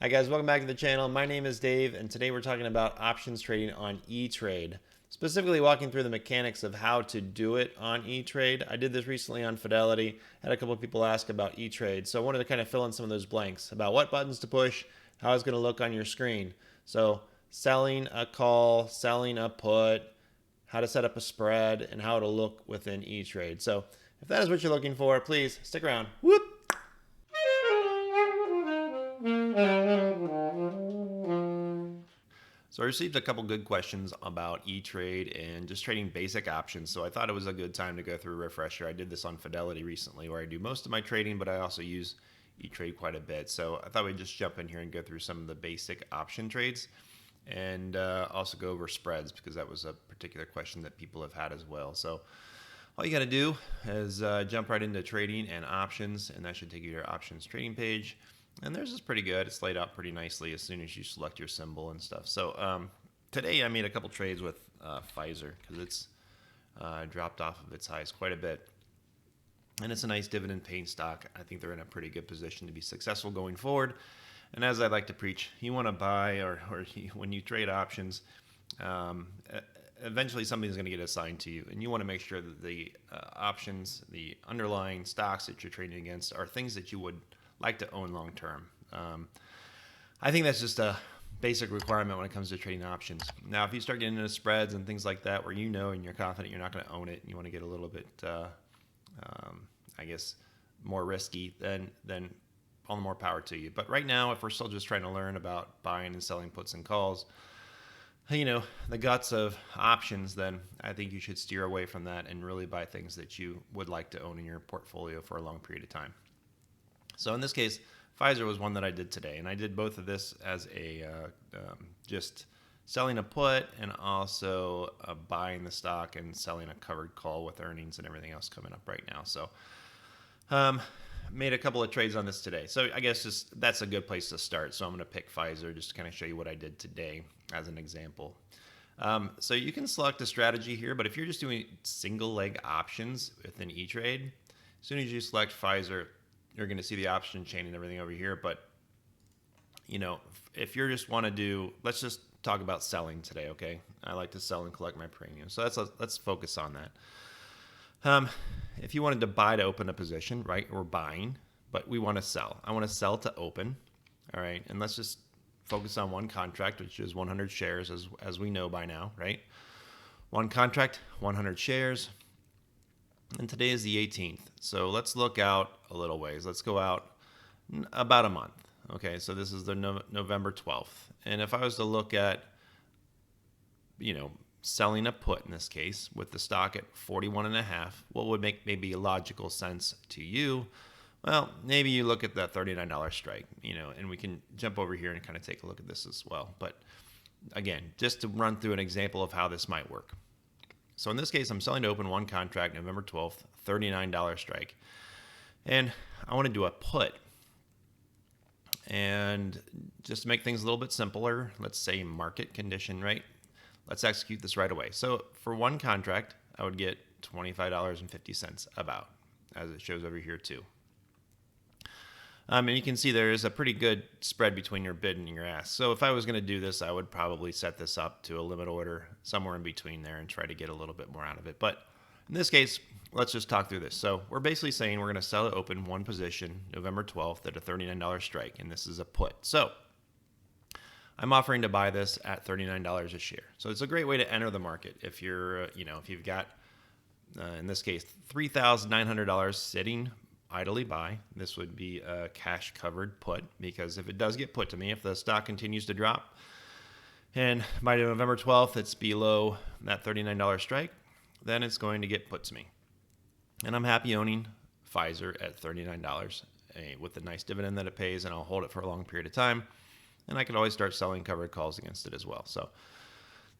Hi guys, welcome back to the channel. My name is Dave, and today we're talking about options trading on ETrade. Specifically walking through the mechanics of how to do it on ETrade. I did this recently on Fidelity. Had a couple of people ask about ETrade, so I wanted to kind of fill in some of those blanks about what buttons to push, how it's going to look on your screen. So selling a call, selling a put, how to set up a spread, and how it'll look within ETrade. So if that is what you're looking for, please stick around. Whoop! So I received a couple good questions about ETrade and just trading basic options. So I thought it was a good time to go through a refresher. I did this on Fidelity recently where I do most of my trading, but I also use ETrade quite a bit. So I thought we'd just jump in here and go through some of the basic option trades and also go over spreads because that was a particular question that people have had as well. So all you got to do is jump right into trading and options, and that should take you to your options trading page. And theirs is pretty good. It's laid out pretty nicely as soon as you select your symbol and stuff. So today I made a couple trades with Pfizer because it's dropped off of its highs quite a bit. And it's a nice dividend paying stock. I think they're in a pretty good position to be successful going forward. And as I like to preach, you want to buy or when you trade options, eventually something's going to get assigned to you. And you want to make sure that the options, the underlying stocks that you're trading against are things that you would like to own long term. I think that's just a basic requirement when it comes to trading options. Now, if you start getting into spreads and things like that, where you know and you're confident you're not going to own it, and you want to get a little bit, I guess, more risky, then all the more power to you. But right now, if we're still just trying to learn about buying and selling puts and calls, the guts of options, then I think you should steer away from that and really buy things that you would like to own in your portfolio for a long period of time. So in this case, Pfizer was one that I did today, and I did both of this as a just selling a put and also buying the stock and selling a covered call with earnings and everything else coming up right now. So made a couple of trades on this today. So I guess just that's a good place to start. So I'm going to pick Pfizer just to kind of show you what I did today as an example. So you can select a strategy here, but if you're just doing single leg options within ETrade, as soon as you select Pfizer, you're going to see the option chain and everything over here. But, if you just want to do, let's just talk about selling today, okay? I like to sell and collect my premium. So let's focus on that. If you wanted to buy to open a position, right, we're buying, but we want to sell. I want to sell to open, all right? And let's just focus on one contract, which is 100 shares, as we know by now, right? One contract, 100 shares. And today is the 18th. So let's look out a little ways. Let's go out about a month. Okay, so this is the November 12th. And if I was to look at, selling a put in this case with the stock at 41.5, what would make maybe a logical sense to you? Well, maybe you look at that $39 strike, and we can jump over here and kind of take a look at this as well. But again, just to run through an example of how this might work. So in this case, I'm selling to open one contract, November 12th, $39 strike. And I want to do a put. And just to make things a little bit simpler, let's say market condition, right? Let's execute this right away. So for one contract, I would get $25.50 about, as it shows over here too. And you can see there is a pretty good spread between your bid and your ask. So if I was going to do this, I would probably set this up to a limit order somewhere in between there and try to get a little bit more out of it. But in this case, let's just talk through this. So we're basically saying we're going to sell it open one position, November 12th at a $39 strike, and this is a put. So I'm offering to buy this at $39 a share. So it's a great way to enter the market if you're, if you've got, in this case, $3,900 sitting idly by. This would be a cash covered put, because if it does get put to me, if the stock continues to drop and by November 12th it's below that $39 strike, then it's going to get put to me. And I'm happy owning Pfizer at $39 with the nice dividend that it pays, and I'll hold it for a long period of time. And I could always start selling covered calls against it as well. So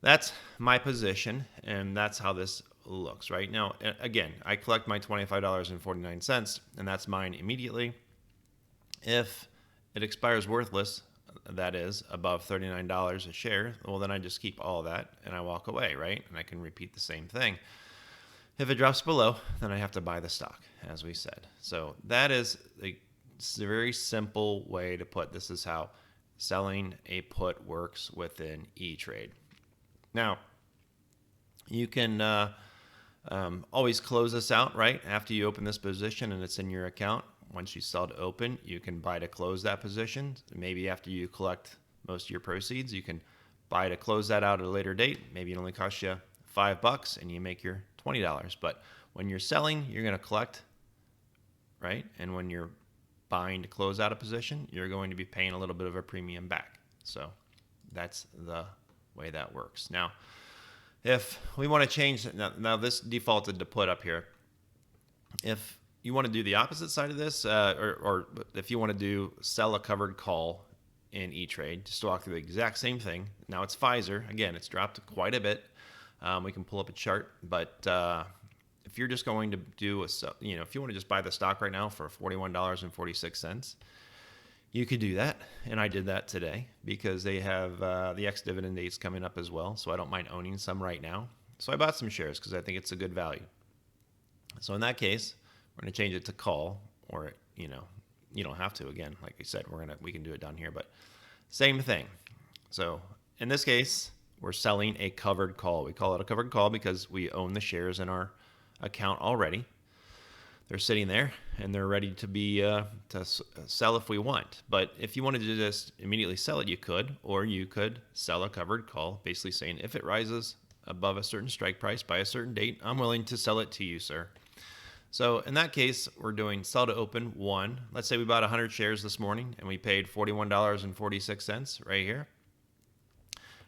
that's my position, and that's how this looks right now. Again, I collect my $25.49, and that's mine immediately. If it expires worthless, that is above $39 a share, well, then I just keep all of that and I walk away, right? And I can repeat the same thing. If it drops below, then I have to buy the stock, as we said. So that is a very simple way to put this. Is how selling a put works within ETrade. Now, you can always close this out, right? After you open this position and it's in your account. Once you sell to open, you can buy to close that position. Maybe after you collect most of your proceeds, you can buy to close that out at a later date. Maybe it only costs you $5 and you make your $20. But when you're selling, you're going to collect, right? And when you're buying to close out a position, you're going to be paying a little bit of a premium back. So that's the way that works. Now, if we want to change, now this defaulted to put up here. If you want to do the opposite side of this, or if you want to do sell a covered call in ETrade, just to walk through the exact same thing. Now it's Pfizer. Again, it's dropped quite a bit. We can pull up a chart, but if you're just going to do if you want to just buy the stock right now for $41.46, you could do that. And I did that today because they have the ex-dividend dates coming up as well. So I don't mind owning some right now. So I bought some shares because I think it's a good value. So in that case, we're going to change it to call, or you don't have to. Again, like I said, we can do it down here, but same thing. So in this case, we're selling a covered call. We call it a covered call because we own the shares in our account already. They're sitting there and they're ready to be to sell if we want. But if you wanted to just immediately sell it, you could, or you could sell a covered call, basically saying if it rises above a certain strike price by a certain date, I'm willing to sell it to you, sir. So in that case, we're doing sell to open 1. Let's say we bought 100 shares this morning and we paid $41.46 right here.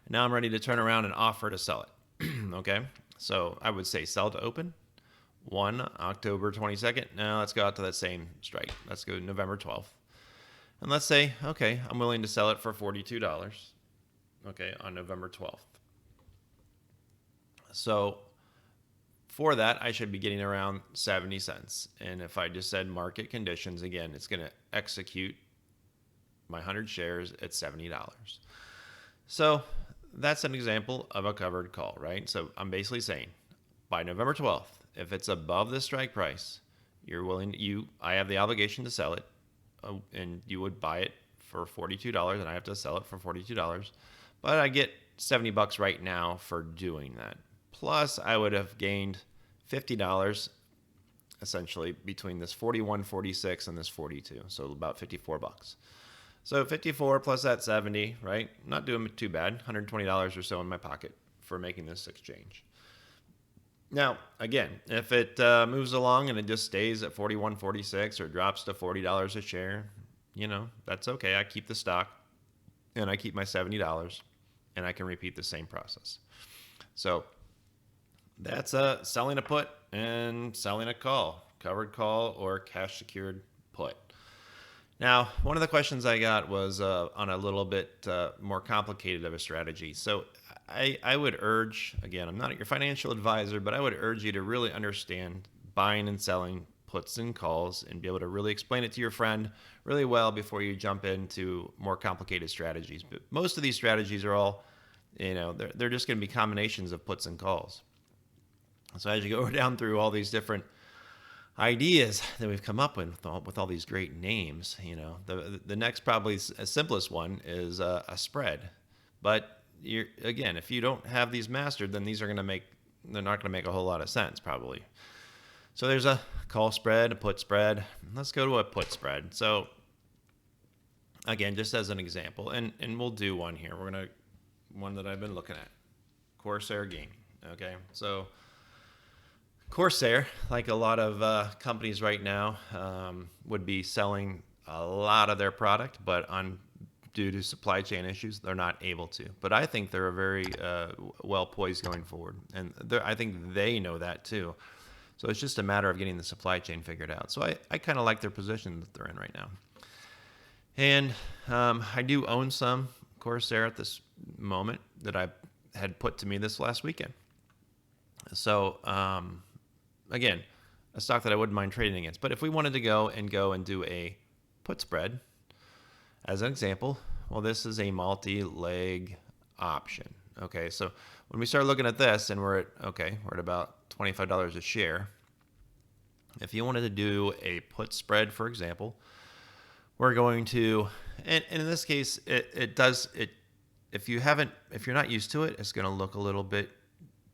Now I'm ready to turn around and offer to sell it. Okay, so I would say sell to open 1 October 22nd. Now let's go out to that same strike. Let's go November 12th. And let's say, okay, I'm willing to sell it for $42, okay, on November 12th. So for that, I should be getting around 70 cents. And if I just said market conditions, again, it's going to execute my 100 shares at $70. So that's an example of a covered call, right? So I'm basically saying by November 12th, if it's above the strike price, I have the obligation to sell it, and you would buy it for $42, and I have to sell it for $42. But I get $70 right now for doing that. Plus, I would have gained $50 essentially between this $41.46 and this $42, so about $54. So 54 plus that 70, right? Not doing too bad. $120 or so in my pocket for making this exchange. Now, again, if it moves along and it just stays at $41.46 or drops to $40 a share, that's okay. I keep the stock and I keep my $70 and I can repeat the same process. So that's selling a put and selling a call, covered call or cash secured put. Now, one of the questions I got was on a little bit more complicated of a strategy. So I would urge, again, I'm not your financial advisor, but I would urge you to really understand buying and selling puts and calls and be able to really explain it to your friend really well before you jump into more complicated strategies. But most of these strategies are all, they're just going to be combinations of puts and calls. So as you go down through all these different ideas that we've come up with all these great names, the next probably simplest one is a spread. But if you don't have these mastered, then they're not going to make a whole lot of sense probably. So there's a call spread, a put spread. Let's go to a put spread. So again, just as an example, and we'll do one here. One that I've been looking at, Corsair Gaming. Okay, so Corsair, like a lot of companies right now, would be selling a lot of their product, but due to supply chain issues, they're not able to. But I think they're very well poised going forward, and I think they know that too. So it's just a matter of getting the supply chain figured out. So I kind of like their position that they're in right now. And I do own some Corsair at this moment that I had put to me this last weekend. So again, a stock that I wouldn't mind trading against. But if we wanted to go and do a put spread, as an example, well, this is a multi-leg option. Okay, so when we start looking at this, and we're at about $25 a share. If you wanted to do a put spread, for example, we're going to, and in this case, it does it. If you're not used to it, it's going to look a little bit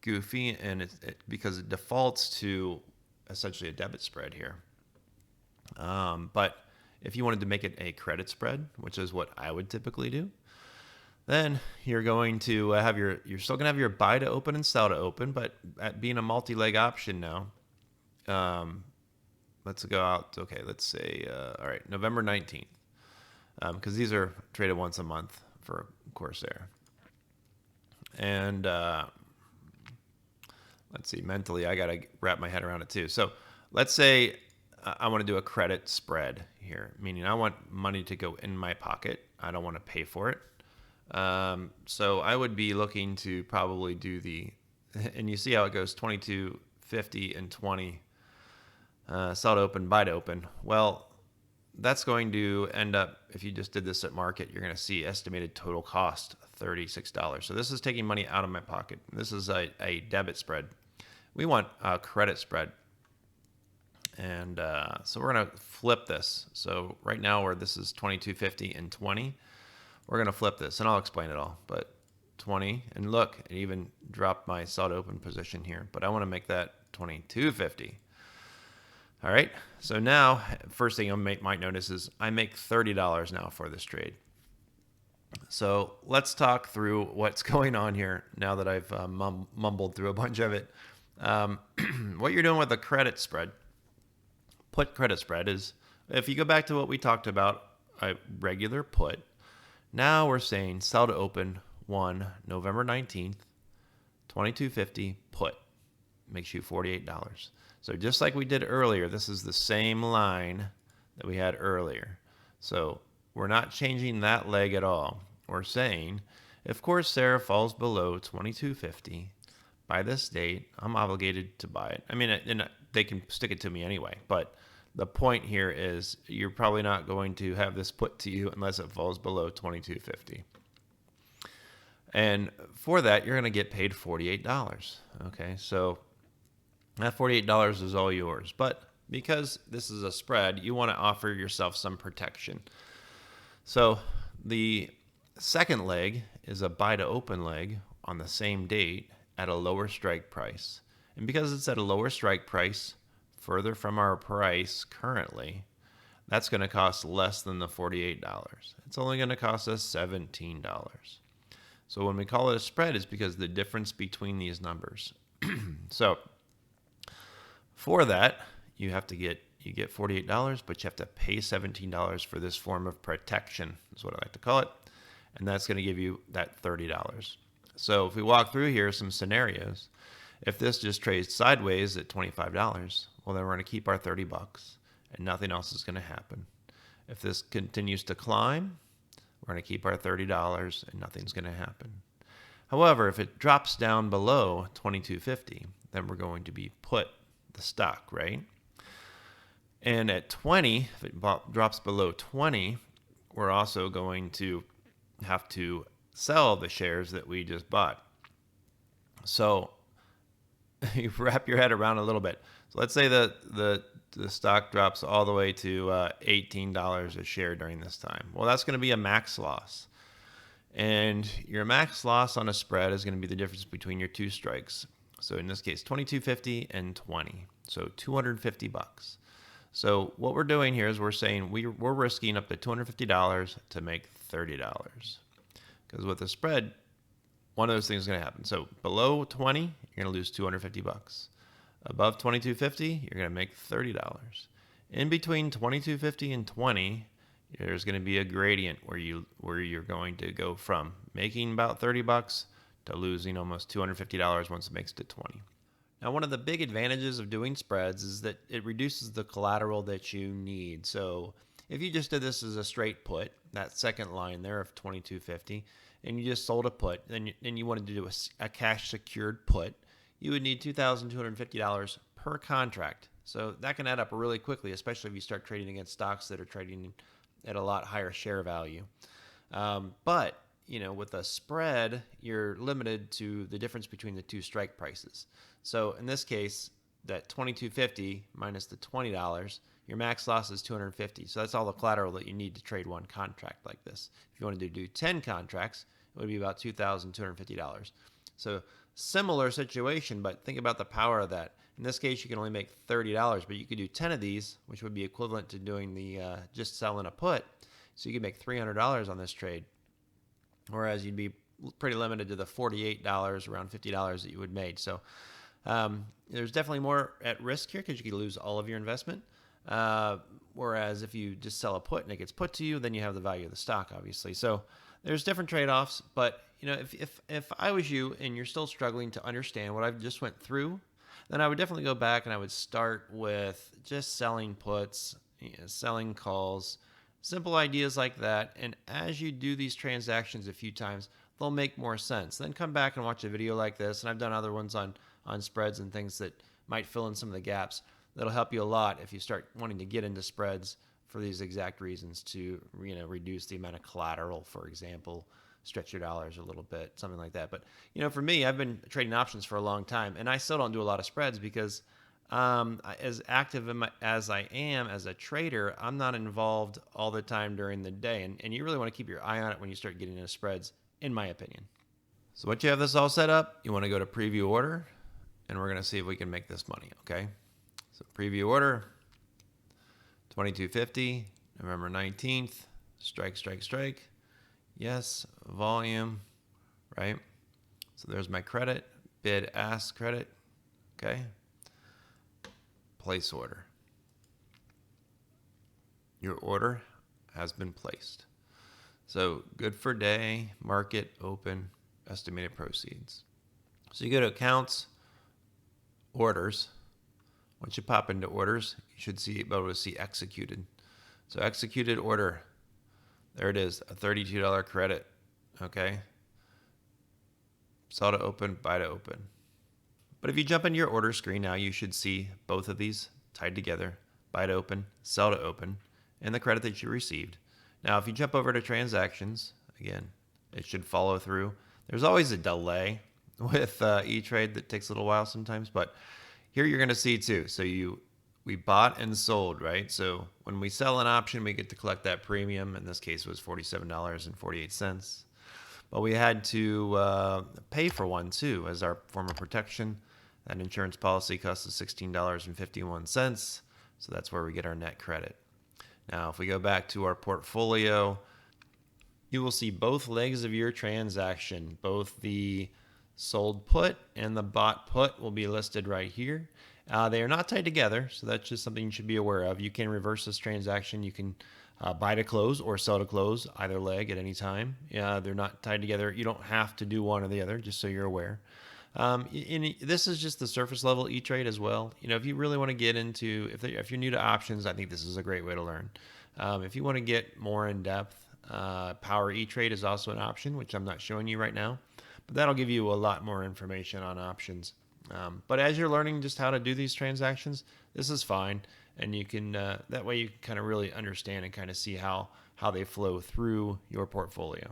goofy, and because it defaults to essentially a debit spread here. But if you wanted to make it a credit spread, which is what I would typically do, then you're going to you're still going to have your buy to open and sell to open, but at being a multi-leg option now, let's go out. Okay, let's say, all right, November 19th, because these are traded once a month for Corsair. And let's see, mentally, I got to wrap my head around it too. So let's say I want to do a credit spread here, meaning I want money to go in my pocket. I don't want to pay for it. So I would be looking to probably do and you see how it goes, 22, 50, and 20, sell to open, buy to open. Well, that's going to end up, if you just did this at market, you're going to see estimated total cost $36. So this is taking money out of my pocket. This is a debit spread. We want a credit spread. And so we're going to flip this. So right now where this is 22, 50, and 20, we're going to flip this, and I'll explain it all. But 20, and look, it even dropped my sell to open position here, but I want to make that 22.50. All right, so now, first thing you might notice is I make $30 now for this trade. So let's talk through what's going on here now that I've mumbled through a bunch of it. What you're doing with a credit spread, put credit spread, is if you go back to what we talked about, a regular put, now we're saying sell to open 1 November 19th, 22.50 put. Makes you $48. So just like we did earlier, this is the same line that we had earlier. So we're not changing that leg at all. We're saying if Corsair falls below 22.50 by this date, I'm obligated to buy it. I mean, and they can stick it to me anyway, but the point here is you're probably not going to have this put to you unless it falls below 22.50. And for that, you're going to get paid $48. Okay, so that $48 is all yours. But because this is a spread, you want to offer yourself some protection. So the second leg is a buy to open leg on the same date at a lower strike price. And because it's at a lower strike price, further from our price currently, that's going to cost less than the $48. It's only going to cost us $17. So when we call it a spread, it's because the difference between these numbers. So for that, you get $48, but you have to pay $17 for this form of protection, is what I like to call it. And that's going to give you that $30. So if we walk through here some scenarios, if this just trades sideways at $25, well, then we're going to keep our $30 and nothing else is going to happen. If this continues to climb, we're going to keep our $30 and nothing's going to happen. However, if it drops down below $22.50, then we're going to be put the stock, right? And at 20, if it drops below 20, we're also going to have to sell the shares that we just bought. So you wrap your head around a little bit. So let's say the stock drops all the way to $18 a share during this time. Well, that's going to be a max loss. And your max loss on a spread is going to be the difference between your two strikes. So in this case, 22.50 and 20. So $250. So what we're doing here is we're saying we're risking up to $250 to make $30. Because with a spread, one of those things is going to happen. So below 20, you're going to lose $250. Above $22.50, you're going to make $30. In between $22.50 and 20, there's going to be a gradient where you're going to go from making about $30 to losing almost $250 once it makes it to 20. Now, one of the big advantages of doing spreads is that it reduces the collateral that you need. So if you just did this as a straight put, that second line there of $22.50, and you just sold a put, and you wanted to do a cash secured put, you would need $2,250 per contract. So that can add up really quickly, especially if you start trading against stocks that are trading at a lot higher share value. But with a spread, you're limited to the difference between the two strike prices. So in this case, that $22.50 minus the $20, your max loss is 250. So that's all the collateral that you need to trade one contract like this. If you wanted to do 10 contracts, it would be about $2,250. So similar situation, but think about the power of that. In this case, you can only make $30, but you could do 10 of these, which would be equivalent to doing the just selling a put. So you could make $300 on this trade, whereas you'd be pretty limited to the $48, around $50 that you would make. So there's definitely more at risk here because you could lose all of your investment. Whereas if you just sell a put and it gets put to you, then you have the value of the stock, obviously. So there's different trade-offs, but if I was you and you're still struggling to understand what I've just went through, then I would definitely go back and I would start with just selling puts, selling calls, simple ideas like that. And as you do these transactions a few times, they'll make more sense. Then come back and watch a video like this. And I've done other ones on spreads and things that might fill in some of the gaps. That'll help you a lot if you start wanting to get into spreads for these exact reasons to reduce the amount of collateral, for example, stretch your dollars a little bit, something like that. But for me, I've been trading options for a long time, and I still don't do a lot of spreads because as active as I am as a trader, I'm not involved all the time during the day, and you really want to keep your eye on it when you start getting into spreads, in my opinion. So once you have this all set up, you want to go to preview order, and we're going to see if we can make this money, okay? So preview order, 2250, November 19th, strike, strike, strike. Yes, volume, right? So there's my credit, bid, ask credit, okay? Place order. Your order has been placed. So good for day, market, open, estimated proceeds. So you go to accounts, orders. Once you pop into orders, you should be able to see executed. So executed order. There it is, a $32 credit, okay? Sell to open, buy to open. But if you jump into your order screen now, you should see both of these tied together, buy to open, sell to open, and the credit that you received. Now, if you jump over to transactions, again, it should follow through. There's always a delay with ETrade that takes a little while sometimes, but here you're going to see too. So we bought and sold, right? So when we sell an option, we get to collect that premium. In this case, it was $47.48. But we had to pay for one too as our form of protection. That insurance policy costs us $16.51. So that's where we get our net credit. Now, if we go back to our portfolio, you will see both legs of your transaction, both the sold put and the bought put will be listed right here. They are not tied together, so that's just something you should be aware of. You can reverse this transaction. You can buy to close or sell to close, either leg at any time. They're not tied together. You don't have to do one or the other, just so you're aware. This is just the surface level E-Trade as well. If you really want to get into, if you're new to options, I think this is a great way to learn. If you want to get more in depth, Power E-Trade is also an option, which I'm not showing you right now, but that'll give you a lot more information on options. But as you're learning just how to do these transactions, this is fine. And you can, that way you can kind of really understand and kind of see how they flow through your portfolio.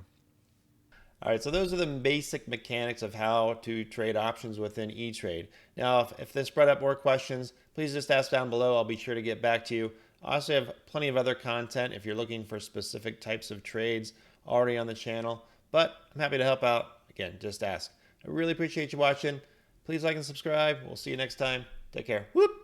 All right, so those are the basic mechanics of how to trade options within E-Trade. Now, if this brought up more questions, please just ask down below. I'll be sure to get back to you. I also have plenty of other content if you're looking for specific types of trades already on the channel, but I'm happy to help out. Again, just ask. I really appreciate you watching. Please like and subscribe. We'll see you next time. Take care. Whoop!